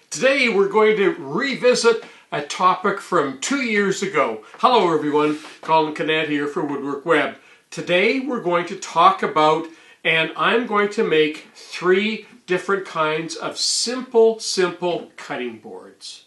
Today we're going to revisit a topic from 2 years ago. Hello everyone, Colin Canet here for Woodwork Web. Today we're going to talk about, and I'm going to make 3 different kinds of simple cutting boards.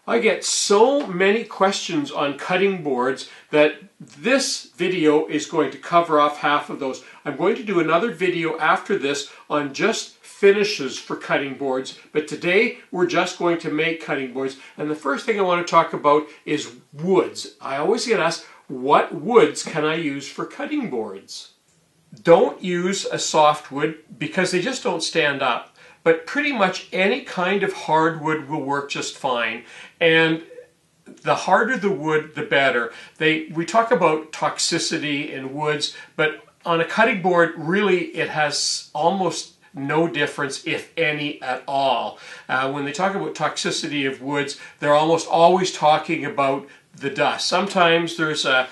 I get so many questions on cutting boards that this video is going to cover off half of those. I'm going to do another video after this on just finishes for cutting boards, but today we're just going to make cutting boards. And the first thing I want to talk about is woods. I always get asked, what woods can I use for cutting boards? Don't use a softwood because they just don't stand up. But pretty much any kind of hardwood will work just fine. And the harder the wood, the better. We talk about toxicity in woods, but on a cutting board, really it has almost no difference, if any, at all. When they talk about toxicity of woods, they're almost always talking about the dust. Sometimes there's a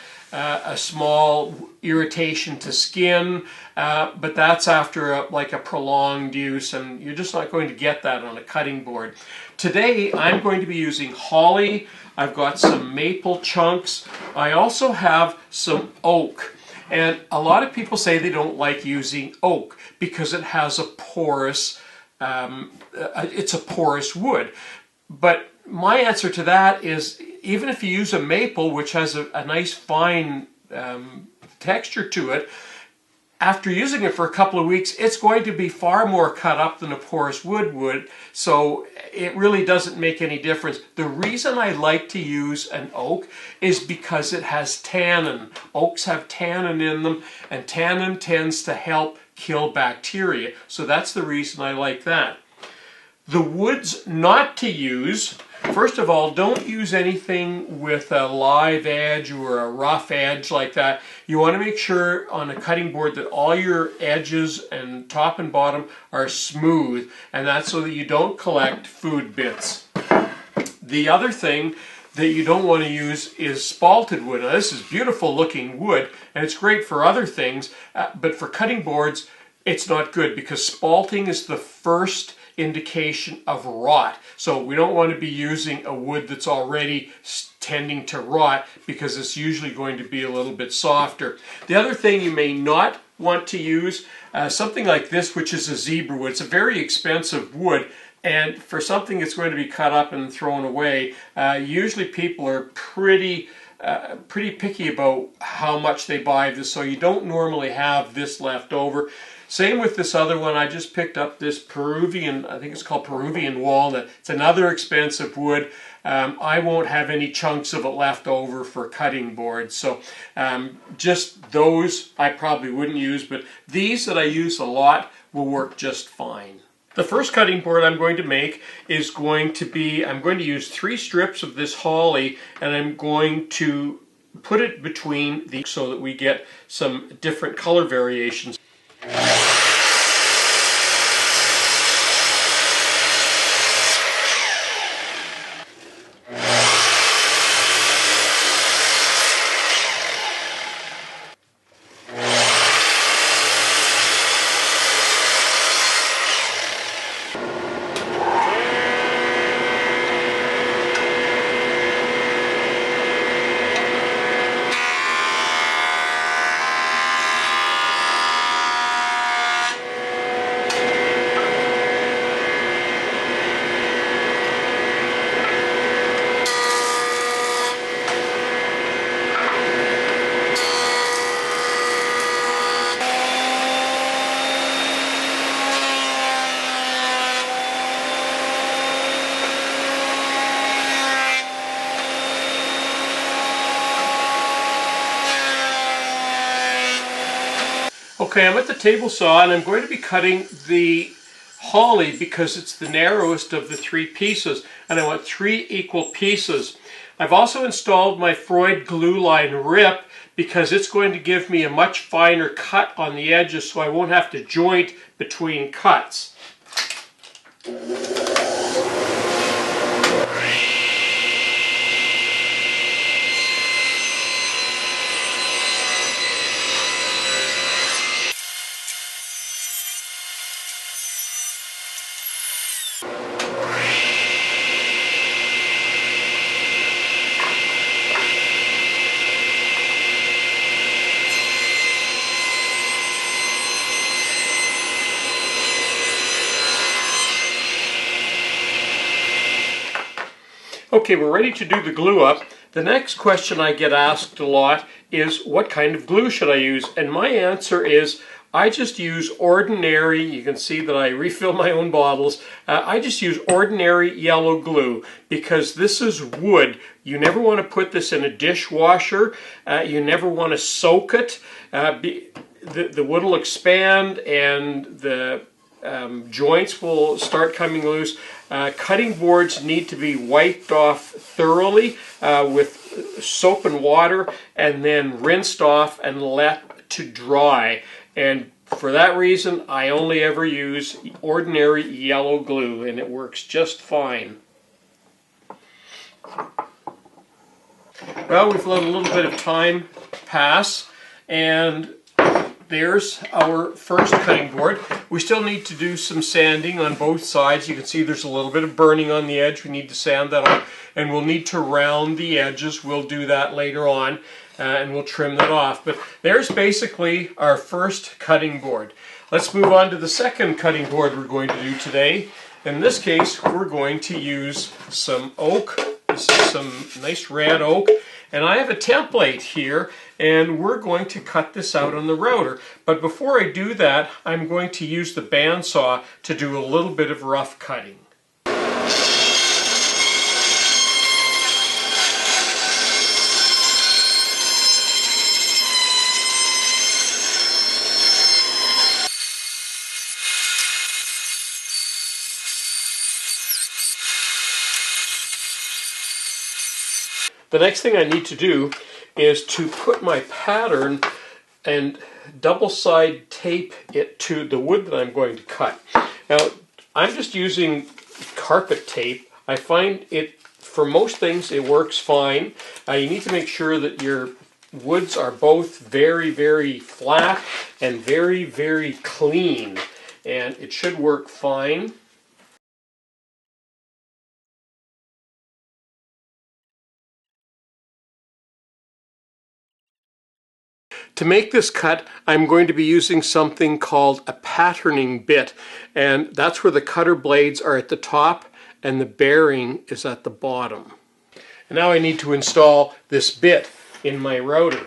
small irritation to skin, but that's after like a prolonged use, and you're just not going to get that on a cutting board. Today I'm going to be using holly. I've got some maple chunks. I also have some oak. And a lot of people say they don't like using oak because it has a porous, it's a porous wood. But my answer to that is, even if you use a maple, which has a nice fine texture to it, after using it for a couple of weeks, it's going to be far more cut up than a porous wood would, so it really doesn't make any difference. The reason I like to use an oak is because it has tannin. Oaks have tannin in them, and tannin tends to help kill bacteria, so that's the reason I like that. The woods not to use, first of all, don't use anything with a live edge or a rough edge like that. You want to make sure on a cutting board that all your edges and top and bottom are smooth, and that's so that you don't collect food bits. The other thing that you don't want to use is spalted wood. Now, this is beautiful looking wood, and it's great for other things, but for cutting boards, it's not good because spalting is the first indication of rot. So we don't want to be using a wood that's already tending to rot because it's usually going to be a little bit softer. The other thing you may not want to use, something like this, which is a zebra wood. It's a very expensive wood, and for something that's going to be cut up and thrown away, usually people are pretty picky about how much they buy this, so you don't normally have this left over. Same with this other one. I just picked up this Peruvian, I think it's called Peruvian walnut. It's another expensive wood. I won't have any chunks of it left over for cutting boards. So just those I probably wouldn't use, but these that I use a lot will work just fine. The first cutting board I'm going to make is going to be, I'm going to use 3 strips of this holly, and I'm going to put it between these so that we get some different color variations. Okay, I'm at the table saw, and I'm going to be cutting the holly because it's the narrowest of the 3 pieces, and I want 3 equal pieces. I've also installed my Freud glue line rip because it's going to give me a much finer cut on the edges, so I won't have to joint between cuts. Okay, we're ready to do the glue up. The next question I get asked a lot is, what kind of glue should I use? And my answer is, I just use ordinary, you can see that I refill my own bottles, I just use ordinary yellow glue because this is wood. You never want to put this in a dishwasher, you never want to soak it. The wood will expand and the joints will start coming loose. Cutting boards need to be wiped off thoroughly with soap and water and then rinsed off and let to dry. And for that reason, I only ever use ordinary yellow glue, and it works just fine. Well, we've let a little bit of time pass, and there's our first cutting board. We still need to do some sanding on both sides. You can see there's a little bit of burning on the edge. We need to sand that off, and we'll need to round the edges. We'll do that later on, and we'll trim that off. But there's basically our first cutting board. Let's move on to the second cutting board we're going to do today. In this case, we're going to use some oak. This is some nice red oak. And I have a template here, and we're going to cut this out on the router. But before I do that, I'm going to use the bandsaw to do a little bit of rough cutting. The next thing I need to do is to put my pattern and double side tape it to the wood that I'm going to cut. Now, I'm just using carpet tape. I find it, for most things, it works fine. You need to make sure that your woods are both very, very flat and very, very clean, and it should work fine. To make this cut, I'm going to be using something called a patterning bit, and that's where the cutter blades are at the top and the bearing is at the bottom. And now I need to install this bit in my router.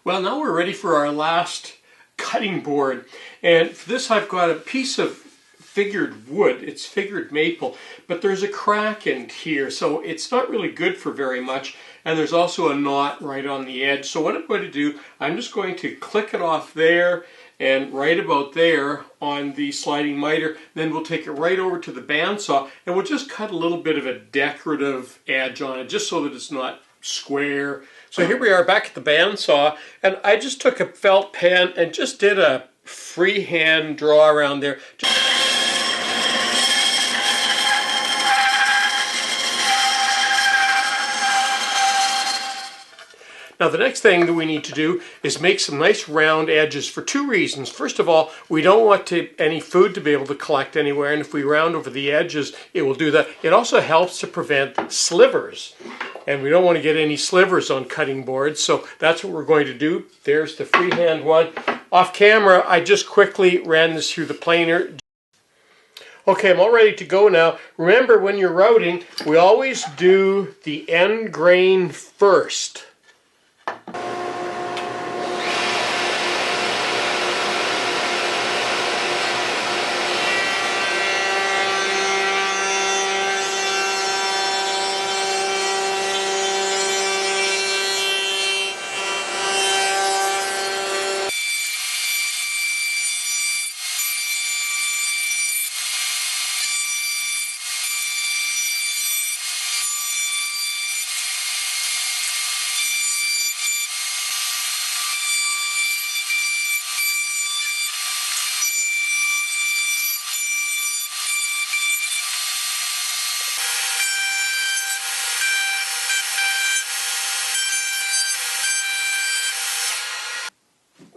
Well, now we're ready for our last cutting board, and for this I've got a piece of figured wood. It's figured maple, but there's a crack in here, so it's not really good for very much, and there's also a knot right on the edge. So what I'm going to do, I'm just going to click it off there and right about there on the sliding miter. Then we'll take it right over to the bandsaw, and we'll just cut a little bit of a decorative edge on it, just so that it's not square. So here we are back at the bandsaw, and I just took a felt pen and just did a freehand draw around there. Now the next thing that we need to do is make some nice round edges for two reasons. First of all, we don't want any food to be able to collect anywhere, and if we round over the edges, it will do that. It also helps to prevent slivers, and we don't want to get any slivers on cutting boards, so that's what we're going to do. There's the freehand one. Off camera, I just quickly ran this through the planer. Okay, I'm all ready to go now. Remember, when you're routing, we always do the end grain first.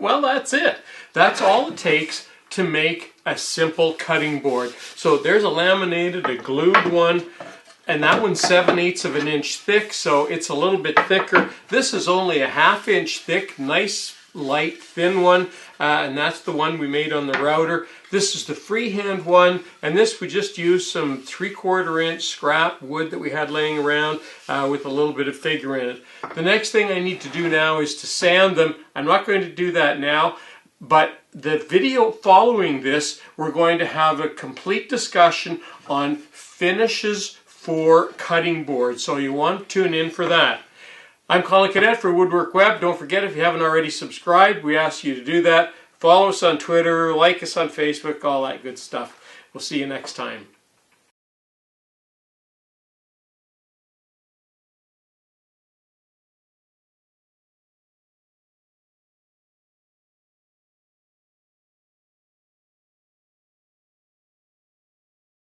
Well, that's it. That's all it takes to make a simple cutting board. So there's a laminated, a glued one, and that one's 7/8 of an inch thick, so it's a little bit thicker. This is only a 1/2 inch thick, nice, light, thin one, and that's the one we made on the router. This is the freehand one, and this we just used some 3/4 inch scrap wood that we had laying around with a little bit of figure in it. The next thing I need to do now is to sand them. I'm not going to do that now, but the video following this, we're going to have a complete discussion on finishes for cutting boards, so you want to tune in for that. I'm Colin Cadet for Woodwork Web. Don't forget, if you haven't already subscribed, we ask you to do that. Follow us on Twitter, like us on Facebook, all that good stuff. We'll see you next time.